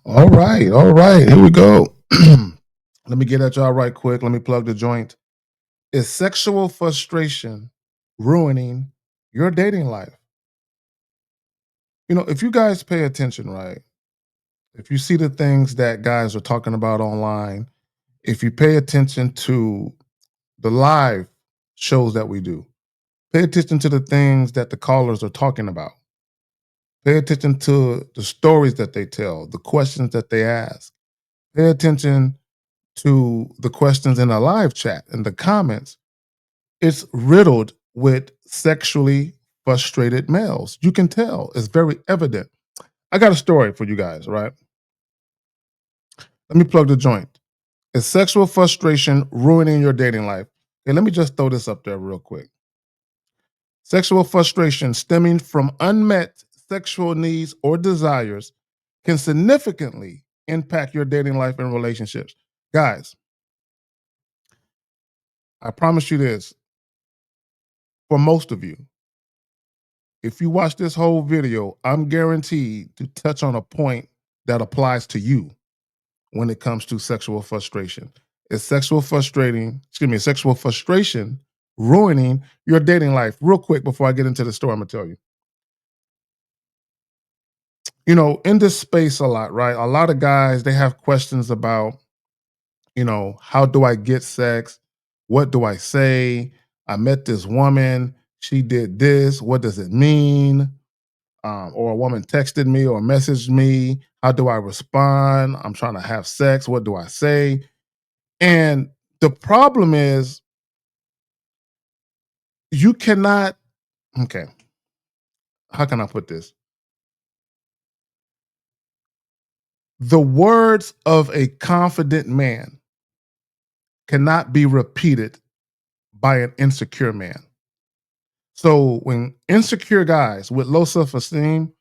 All right, all right. Here we go. Let me get at y'all right quick. Let me plug the joint. Is sexual frustration ruining your dating life? If you guys pay attention, right? If you see the things that guys are talking about online, if you pay attention to the live shows that we do, pay attention to the things that the callers are talking about. Pay attention to the stories that they tell, the questions that they ask. Pay attention to the questions in the live chat and the comments. It's riddled with sexually frustrated males. You can tell, it's very evident. I got a story for you guys, right? Let me plug the joint. Is sexual frustration ruining your dating life? Okay, let me just throw this up there real quick. Sexual frustration stemming from unmet sexual needs or desires can significantly impact your dating life and relationships. Guys, I promise you this, for most of you, if you watch this whole video, I'm guaranteed to touch on a point that applies to you when it comes to sexual frustration. Is sexual frustration ruining your dating life? Real quick before I get into the story, I'm gonna tell you. In this space a lot, right? A lot of guys, they have questions about, how do I get sex? What do I say? I met this woman, she did this. What does it mean? Or a woman texted me or messaged me. How do I respond? I'm trying to have sex. What do I say? And the problem is, you cannot, okay, how can I put this? The words of a confident man cannot be repeated by an insecure man. So when insecure guys with low self esteem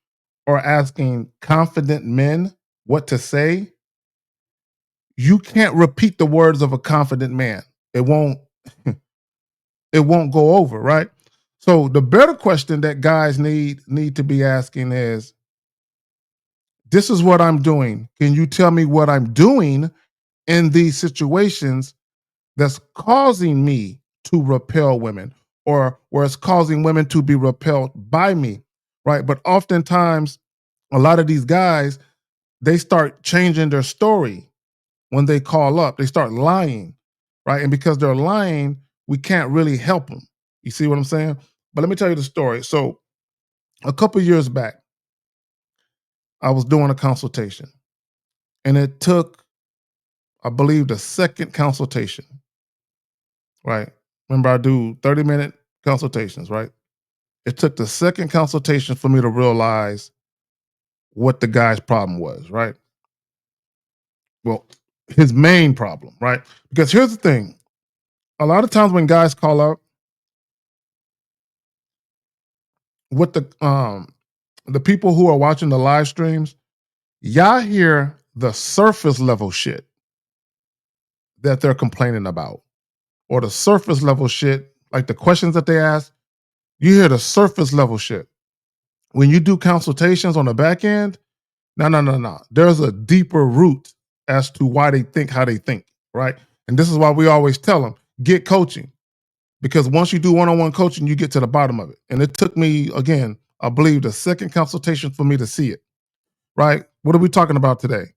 are asking confident men what to say, you can't repeat the words of a confident man. It won't it won't go over, right? So the better question that guys need to be asking is, this is what I'm doing. Can you tell me what I'm doing in these situations that's causing me to repel women, or where it's causing women to be repelled by me, right? But oftentimes, a lot of these guys, they start changing their story when they call up. They start lying, right? And because they're lying, we can't really help them. You see what I'm saying? But let me tell you the story. So a couple years back, I was doing a consultation, and it took, I believe, the second consultation, right? Remember, I do 30-minute consultations, right? It took the second consultation for me to realize what the guy's problem was, right? Well, his main problem, right? Because here's the thing, a lot of times when guys call up, what the people who are watching the live streams, y'all hear the surface level shit that they're complaining about, or the surface level shit, like the questions that they ask. You hear the surface level shit. When you do consultations on the back end, no, no, no, no. There's a deeper root as to why they think how they think, right? And this is why we always tell them, get coaching. Because once you do one-on-one coaching, you get to the bottom of it. And it took me, again, I believe the second consultation for me to see it, right? What are we talking about today?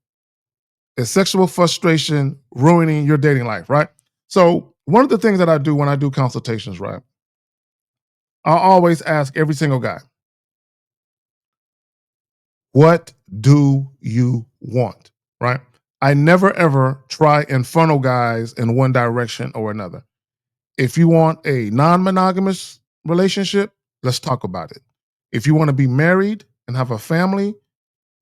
Is sexual frustration ruining your dating life, right? So one of the things that I do when I do consultations, right? I always ask every single guy, what do you want? Right? I never ever try and funnel guys in one direction or another. If you want a non monogamous relationship, let's talk about it. If you want to be married and have a family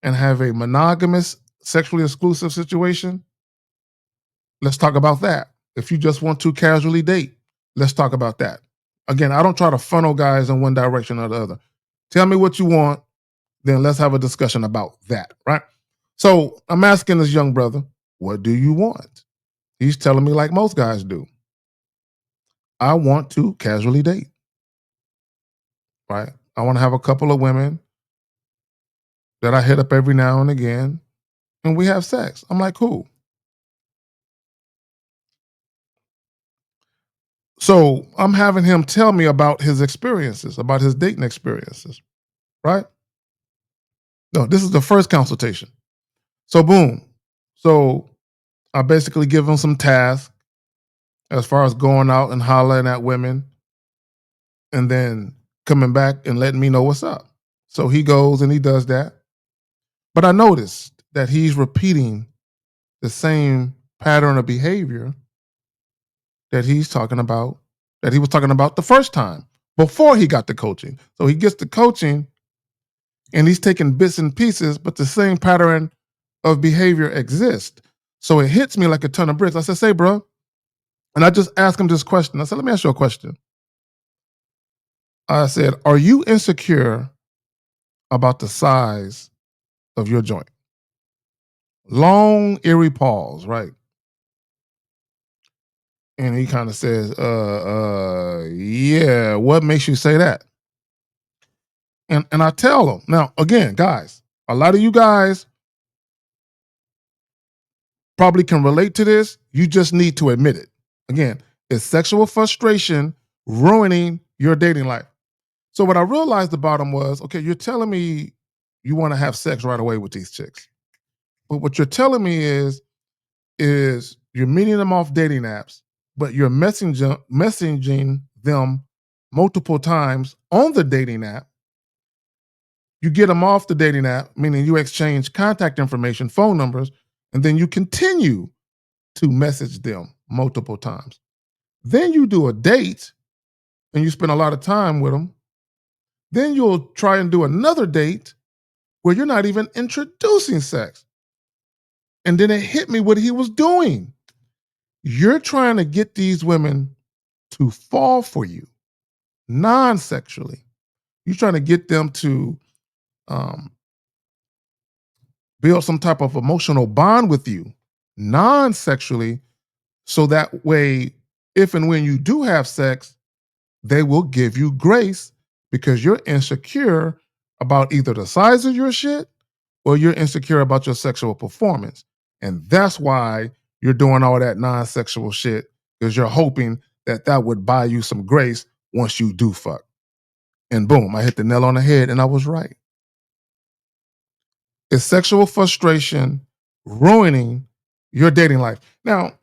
and have a monogamous, sexually exclusive situation, let's talk about that. If you just want to casually date, let's talk about that. Again, I don't try to funnel guys in one direction or the other. Tell me what you want, then let's have a discussion about that, right? So I'm asking this young brother, what do you want? He's telling me, like most guys do, I want to casually date, right? I want to have a couple of women that I hit up every now and again, and we have sex. I'm like, cool. So I'm having him tell me about his experiences, about his dating experiences, right? No, this is the first consultation. So boom. So I basically give him some tasks as far as going out and hollering at women and then coming back and letting me know what's up. So he goes and he does that. But I noticed that he's repeating the same pattern of behavior that he was talking about the first time before he got the coaching. So he gets the coaching and he's taking bits and pieces, but the same pattern of behavior exists. So it hits me like a ton of bricks. I said, say, bro. And I just asked him this question. I said, let me ask you a question. I said, are you insecure about the size of your joint? Long, eerie pause, right? And he kind of says, yeah, what makes you say that? And I tell him, now, again, guys, a lot of you guys probably can relate to this. You just need to admit it. Again, it's sexual frustration ruining your dating life. So what I realized about him was, okay, you're telling me you want to have sex right away with these chicks. But what you're telling me is you're meeting them off dating apps, but you're messaging them multiple times on the dating app. You get them off the dating app, meaning you exchange contact information, phone numbers, and then you continue to message them multiple times. Then you do a date and you spend a lot of time with them. Then you'll try and do another date where you're not even introducing sex. And then it hit me what he was doing. You're trying to get these women to fall for you non sexually. You're trying to get them to um, build some type of emotional bond with you non sexually. So that way, if and when you do have sex, they will give you grace because you're insecure about either the size of your shit or you're insecure about your sexual performance. And that's why you're doing all that non sexual shit because you're hoping that that would buy you some grace once you do fuck. And boom, I hit the nail on the head and I was right. It's sexual frustration ruining your dating life. Now,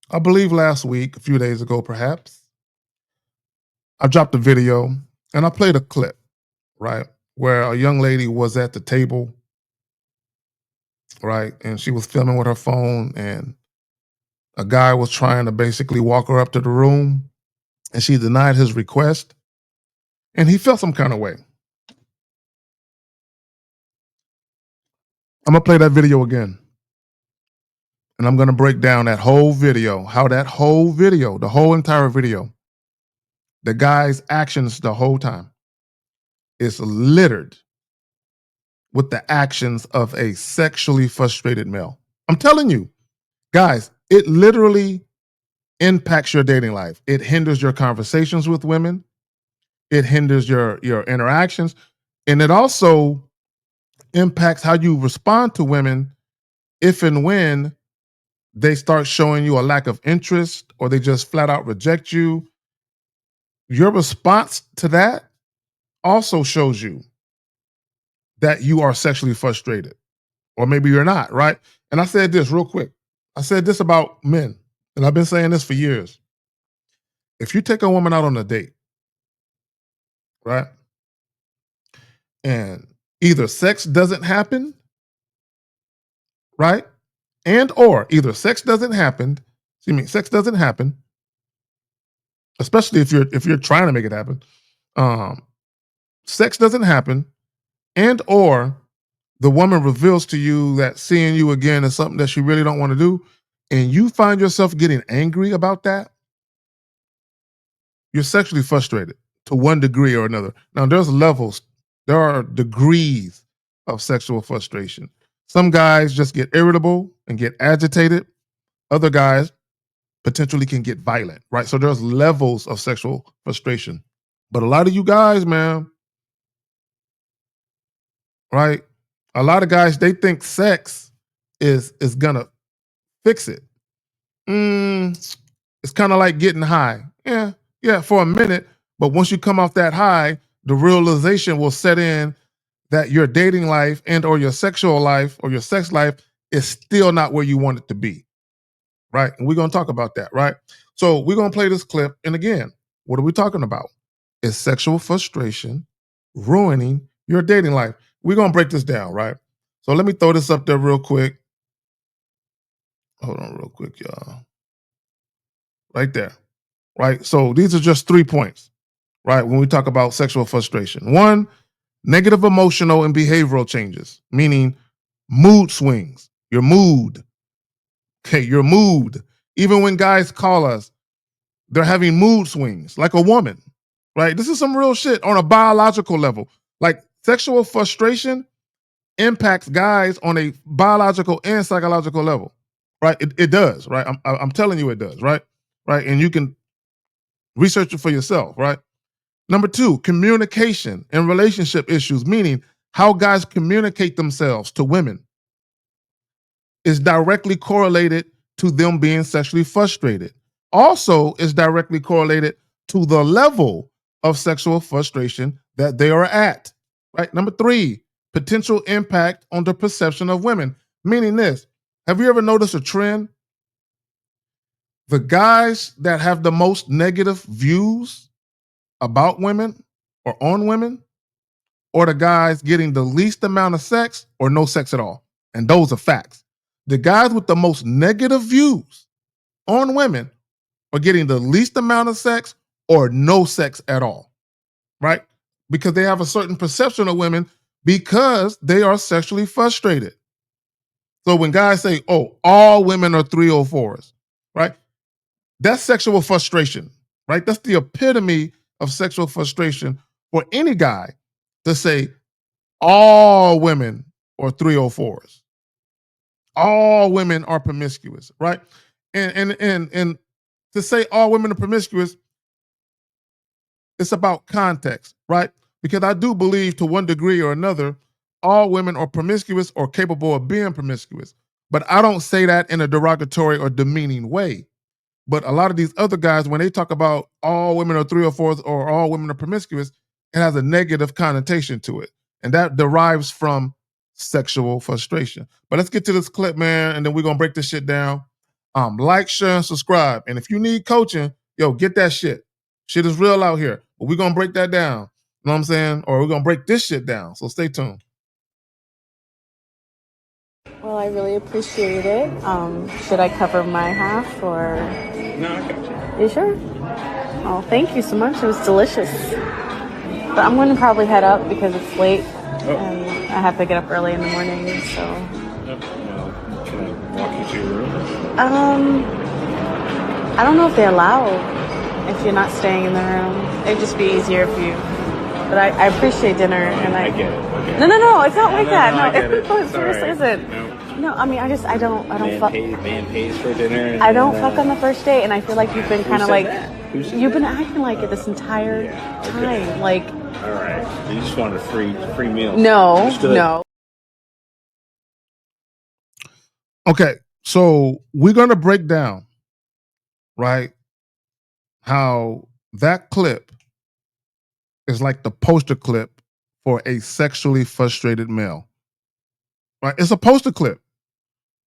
I believe last week, a few days ago perhaps, I dropped a video and I played a clip, right? Where a young lady was at the table, right? And she was filming with her phone and a guy was trying to basically walk her up to the room and she denied his request and he felt some kind of way. I'm gonna play that video again and I'm gonna break down that whole video, how that whole video, the whole entire video, the guy's actions the whole time is littered with the actions of a sexually frustrated male. I'm telling you, guys, it literally impacts your dating life. It hinders your conversations with women. It hinders your interactions, and it also impacts how you respond to women if and when they start showing you a lack of interest or they just flat out reject you. Your response to that also shows you that you are sexually frustrated, or maybe you're not, right? And I said this real quick. I said this about men, and I've been saying this for years. If you take a woman out on a date, right, and either sex doesn't happen, right, and or either sex doesn't happen, sex doesn't happen, especially if you're trying to make it happen. Um, sex doesn't happen, and or the woman reveals to you that seeing you again is something that she really don't want to do, and you find yourself getting angry about that, you're sexually frustrated to one degree or another. Now, there's levels, there are degrees of sexual frustration. Some guys just get irritable and get agitated. Other guys potentially can get violent, right? So there's levels of sexual frustration. But a lot of you guys, man, right? A lot of guys, they think sex is gonna fix it. Mm, it's kind of like getting high. Yeah, yeah, for a minute. But once you come off that high, the realization will set in that your dating life and or your sexual life or your sex life is still not where you want it to be. Right. And we're gonna talk about that, right? So we're gonna play this clip. And again, what are we talking about? Is sexual frustration ruining your dating life? We're gonna break this down, right? So let me throw this up there real quick. Hold on, real quick, y'all. Right there. Right. So these are just 3 points, right? When we talk about sexual frustration. One, negative emotional and behavioral changes, meaning mood swings, your mood. Okay, your mood. Even when guys call us, they're having mood swings like a woman, right? This is some real shit on a biological level. Like sexual frustration impacts guys on a biological and psychological level, right? It does, right? I'm telling you it does, right? Right. And you can research it for yourself, right? Number 2, communication and relationship issues, meaning how guys communicate themselves to women is directly correlated to them being sexually frustrated. Also, is directly correlated to the level of sexual frustration that they are at. Right. Number 3, potential impact on the perception of women, meaning this. Have you ever noticed a trend? The guys that have the most negative views about women or on women, or the guys getting the least amount of sex or no sex at all. And those are facts. The guys with the most negative views on women are getting the least amount of sex or no sex at all, right? Because they have a certain perception of women because they are sexually frustrated. So when guys say, oh, all women are 304s, right? That's sexual frustration, right? That's the epitome of sexual frustration for any guy to say all women are 304s. All women are promiscuous, right? And to say all women are promiscuous, it's about context, right? Because I do believe to one degree or another, all women are promiscuous or capable of being promiscuous. But I don't say that in a derogatory or demeaning way. But a lot of these other guys, when they talk about all women are 304s or all women are promiscuous, it has a negative connotation to it. And that derives from sexual frustration. But let's get to this clip, man, and then we're gonna break this shit down. Like, share, and subscribe. And if you need coaching, yo, get that shit. Shit is real out here. But we're gonna break that down. You know what I'm saying? Or we're gonna break this shit down. So stay tuned. Well, I really appreciate it. Should I cover my half or? No, I got you. You sure? Oh, thank you so much. It was delicious. But I'm going to probably head up because it's late and I have to get up early in the morning. So. Well, can I walk you to your room? I don't know if they allow if you're not staying in the room. It'd just be easier if you. But I appreciate dinner and I get it. Okay. No, it's not like that. I get it. It seriously isn't. No, I mean, I don't fuck. Man pays for dinner. I don't fuck on the first date, and I feel like you've been kind of like, you've been acting like it this entire time. Like, all right, you just wanted a free meal. No. Okay, so we're gonna break down, right, how that clip is like the poster clip for a sexually frustrated male. Right? It's a poster clip.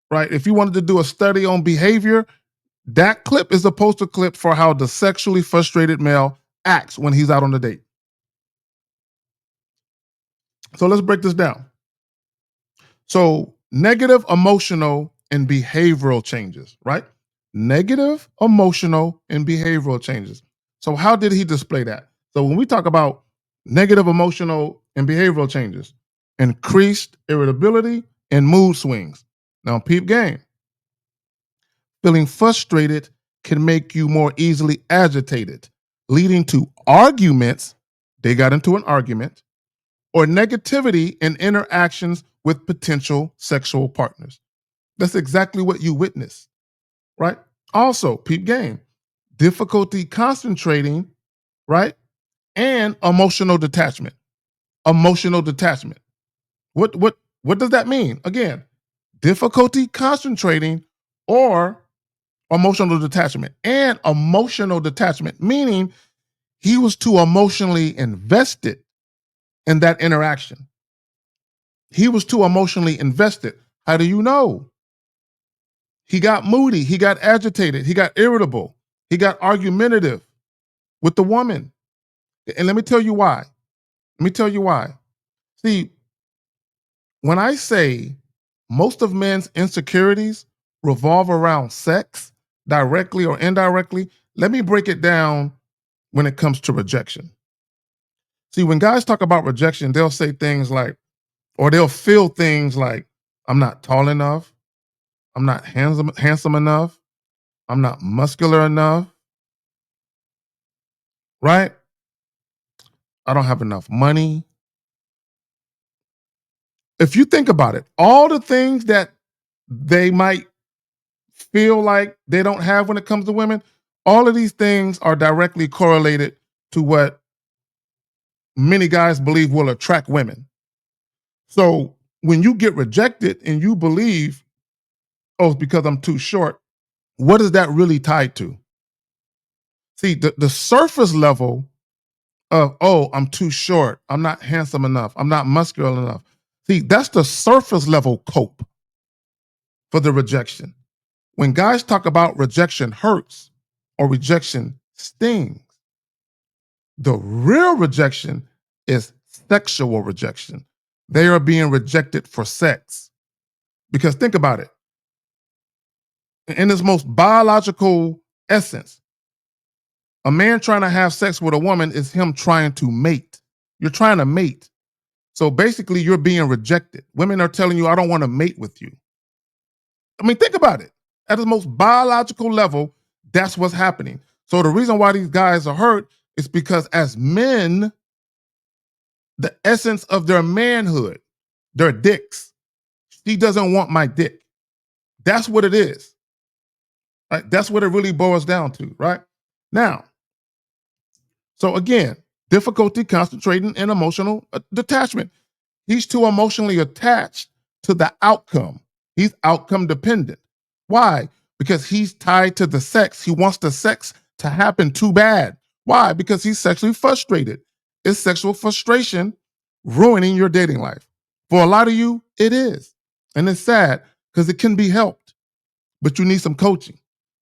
Right? If you wanted to do a study on behavior, that clip is a poster clip for how the sexually frustrated male acts when he's out on a date. So let's break this down. So, negative emotional and behavioral changes, right? Negative emotional and behavioral changes. So, how did he display that? So, when we talk about negative emotional and behavioral changes, increased irritability and mood swings. Now, peep game. Feeling frustrated can make you more easily agitated, leading to arguments. They got into an argument or negativity in interactions with potential sexual partners. That's exactly what you witnessed, right? Also, peep game, difficulty concentrating, right? And emotional detachment. Emotional detachment. What What does that mean? Again, difficulty concentrating or emotional detachment. And emotional detachment, meaning he was too emotionally invested in that interaction. He was too emotionally invested. How do you know? He got moody, he got agitated, he got irritable, he got argumentative with the woman. And let me tell you why. Let me tell you why. See, when I say most of men's insecurities revolve around sex, directly or indirectly, let me break it down when it comes to rejection. See, when guys talk about rejection, they'll say things like, or they'll feel things like, I'm not tall enough, I'm not handsome enough, I'm not muscular enough, right? I don't have enough money. If you think about it, all the things that they might feel like they don't have when it comes to women, all of these things are directly correlated to what many guys believe will attract women. So when you get rejected and you believe, oh, it's because I'm too short, what is that really tied to? See, the surface level of, oh, I'm too short, I'm not handsome enough, I'm not muscular enough. See, that's the surface level cope for the rejection. When guys talk about rejection hurts or rejection stings, the real rejection is sexual rejection. They are being rejected for sex. Because think about it, in its most biological essence, a man trying to have sex with a woman is him trying to mate. You're trying to mate. So basically, you're being rejected. Women are telling you, I don't want to mate with you. I mean, think about it. At the most biological level, that's what's happening. So the reason why these guys are hurt is because as men, the essence of their manhood, their dicks, she doesn't want my dick. That's what it is. Right? That's what it really boils down to, right? Now, so again, difficulty concentrating and emotional detachment. He's too emotionally attached to the outcome. He's outcome dependent. Why? Because he's tied to the sex. He wants the sex to happen too bad. Why? Because he's sexually frustrated. Is sexual frustration ruining your dating life? For a lot of you, it is. And it's sad because it can be helped, but you need some coaching.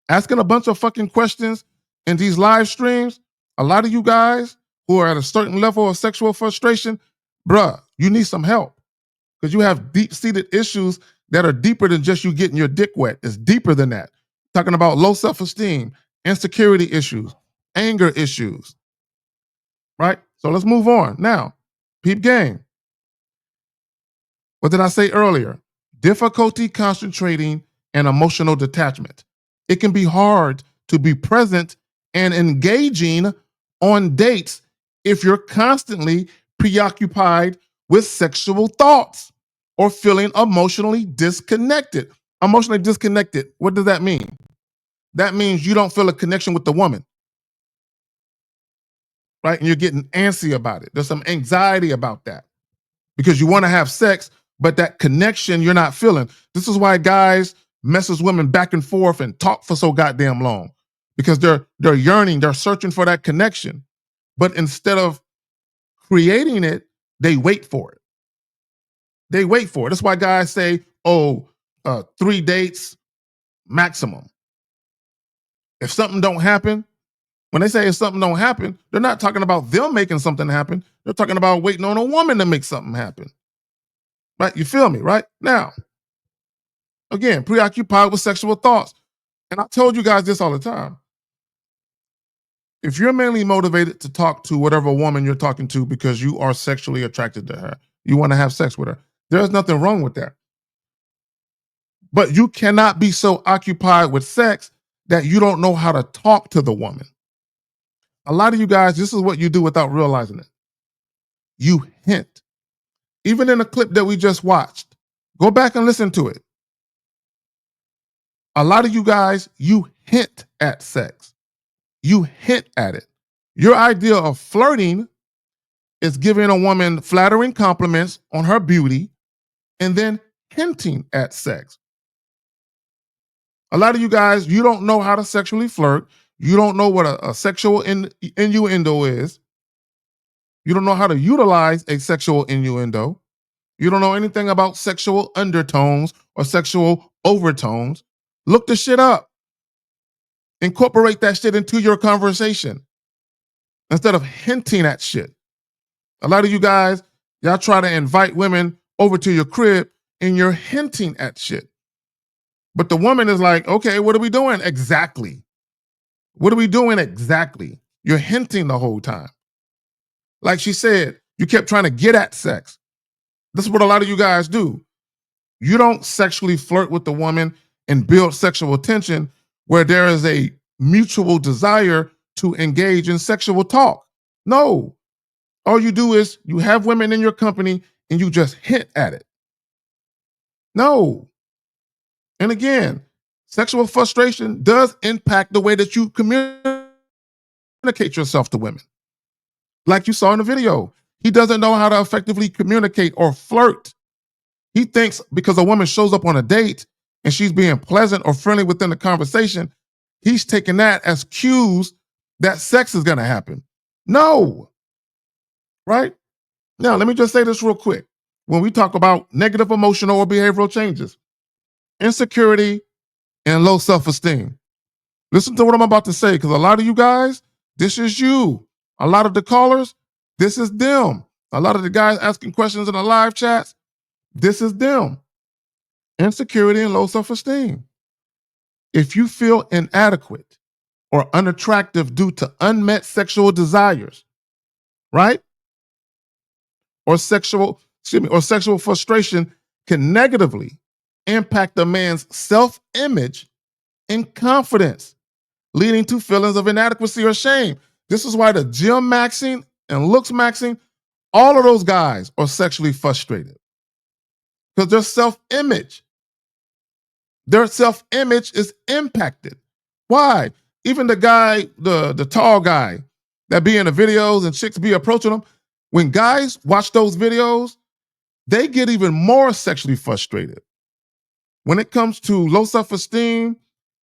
Asking a bunch of fucking questions in these live streams, a lot of you guys who are at a certain level of sexual frustration, bruh, you need some help because you have deep-seated issues that are deeper than just you getting your dick wet. It's deeper than that. Talking about low self-esteem, insecurity issues, anger issues, right? So let's move on. Now, peep game. What did I say earlier? Difficulty concentrating and emotional detachment. It can be hard to be present and engaging on dates if you're constantly preoccupied with sexual thoughts or feeling emotionally disconnected. Emotionally disconnected, what does that mean? That means you don't feel a connection with the woman, right? And you're getting antsy about it. There's some anxiety about that because you want to have sex, but that connection you're not feeling. This is why guys messes women back and forth and talk for so goddamn long because they're yearning, they're searching for that connection. But instead of creating it, they wait for it. They wait for it. That's why guys say, oh, 3 dates maximum. If something don't happen, when they say if something don't happen, they're not talking about them making something happen. They're talking about waiting on a woman to make something happen. Right? You feel me, right? Now, again, preoccupied with sexual thoughts. And I told you guys this all the time. If you're mainly motivated to talk to whatever woman you're talking to because you are sexually attracted to her, you want to have sex with her, there's nothing wrong with that. But you cannot be so occupied with sex that you don't know how to talk to the woman. A lot of you guys, this is what you do without realizing it. You hint. Even in a clip that we just watched, go back and listen to it. A lot of you guys, you hint at sex. You hint at it. Your idea of flirting is giving a woman flattering compliments on her beauty and then hinting at sex. A lot of you guys, you don't know how to sexually flirt. You don't know what a sexual innuendo is. You don't know how to utilize a sexual innuendo. You don't know anything about sexual undertones or sexual overtones. Look the shit up. Incorporate that shit into your conversation instead of hinting at shit. A lot of you guys, y'all try to invite women over to your crib and you're hinting at shit. But the woman is like, okay, what are we doing exactly? What are we doing exactly? You're hinting the whole time. Like she said, you kept trying to get at sex. This is what a lot of you guys do. You don't sexually flirt with the woman and build sexual tension where there is a mutual desire to engage in sexual talk. No. All you do is you have women in your company and you just hint at it. No. And again, sexual frustration does impact the way that you communicate yourself to women. Like you saw in the video, he doesn't know how to effectively communicate or flirt. He thinks because a woman shows up on a date and she's being pleasant or friendly within the conversation, he's taking that as cues that sex is going to happen. No. Right? Now, let me just say this real quick. When we talk about negative emotional or behavioral changes, insecurity and low self-esteem, listen to what I'm about to say, because a lot of you guys, this is you. A lot of the callers, this is them. A lot of the guys asking questions in the live chats, this is them. Insecurity and low self-esteem. If you feel inadequate or unattractive due to unmet sexual desires, right? Or sexual frustration can negatively impact a man's self-image and confidence, leading to feelings of inadequacy or shame. This is why the gym maxing and looks maxing, all of those guys are sexually frustrated because their self-image is impacted. Why? Even the guy, the tall guy that be in the videos and chicks be approaching him, when guys watch those videos, they get even more sexually frustrated. When it comes to low self-esteem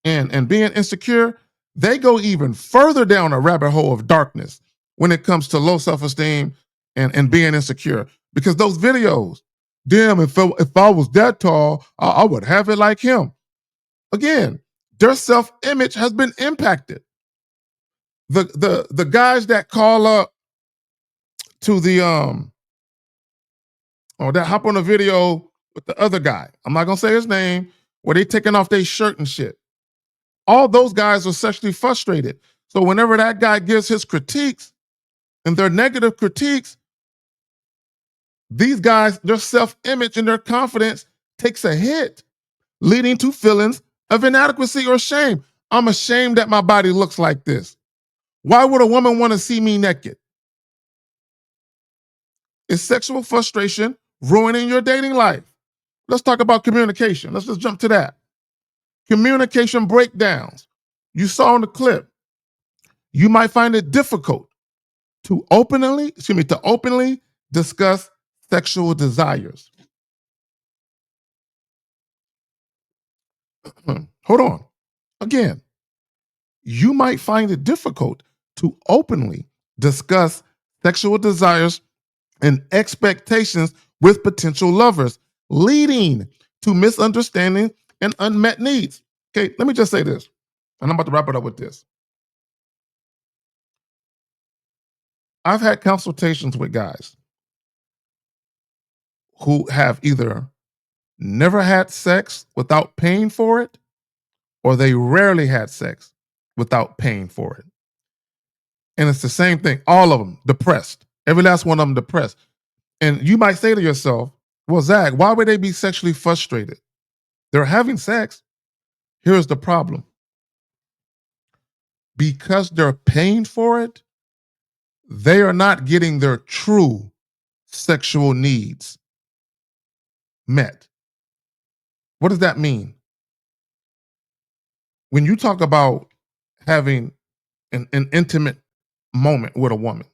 and being insecure, they go even further down a rabbit hole of darkness when it comes to low self-esteem and being insecure. Because those videos, damn, if I was that tall, I would have it like him. Again, their self-image has been impacted. The guys that call up to the or that hop on a video with the other guy, I'm not gonna say his name, where they taking off their shirt and shit. All those guys are sexually frustrated. So whenever that guy gives his critiques and their negative critiques, these guys, their self-image and their confidence takes a hit, leading to feelings of inadequacy or shame. I'm ashamed that my body looks like this. Why would a woman want to see me naked? Is sexual frustration ruining your dating life? Let's talk about communication. Let's just jump to that. Communication breakdowns. You saw in the clip, you might find it difficult to openly discuss sexual desires. Hold on. Again, you might find it difficult to openly discuss sexual desires and expectations with potential lovers, leading to misunderstanding and unmet needs. Okay, let me just say this, and I'm about to wrap it up with this. I've had consultations with guys who have either never had sex without paying for it, or they rarely had sex without paying for it. And it's the same thing. All of them depressed. Every last one of them depressed. And you might say to yourself, well, Zach, why would they be sexually frustrated? They're having sex. Here's the problem. Because they're paying for it, they are not getting their true sexual needs met. What does that mean? When you talk about having an intimate moment with a woman,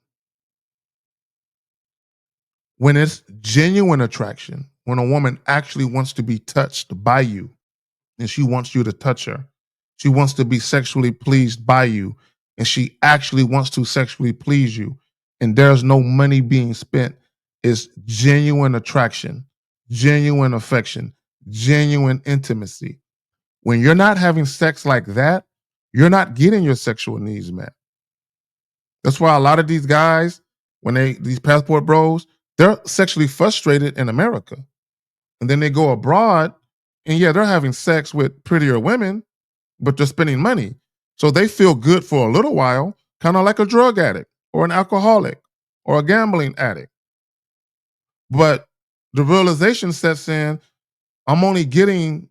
when it's genuine attraction, when a woman actually wants to be touched by you and she wants you to touch her. She wants to be sexually pleased by you and she actually wants to sexually please you. And there's no money being spent. It's genuine attraction, genuine affection, genuine intimacy. When you're not having sex like that, you're not getting your sexual needs met. That's why a lot of these guys, these passport bros, they're sexually frustrated in America. And then they go abroad and yeah, they're having sex with prettier women, but they're spending money. So they feel good for a little while, kind of like a drug addict or an alcoholic or a gambling addict. But the realization sets in, I'm only getting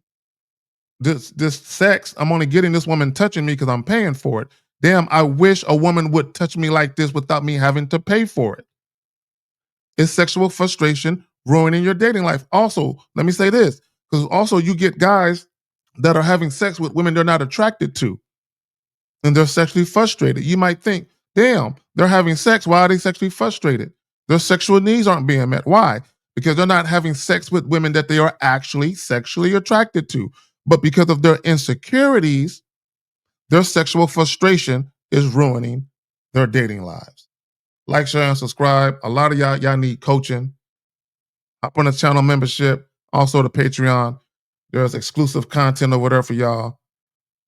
this sex, I'm only getting this woman touching me because I'm paying for it. Damn, I wish a woman would touch me like this without me having to pay for it. It's sexual frustration ruining your dating life. Also, let me say this, because also you get guys that are having sex with women they're not attracted to, and they're sexually frustrated. You might think, damn, they're having sex. Why are they sexually frustrated? Their sexual needs aren't being met. Why? Because they're not having sex with women that they are actually sexually attracted to. But because of their insecurities, their sexual frustration is ruining their dating lives. Like, share, and subscribe. A lot of y'all need coaching. Hop on the channel membership, also the Patreon. There's exclusive content over there for y'all.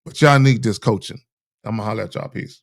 But y'all need this coaching. I'm gonna holler at y'all. Peace.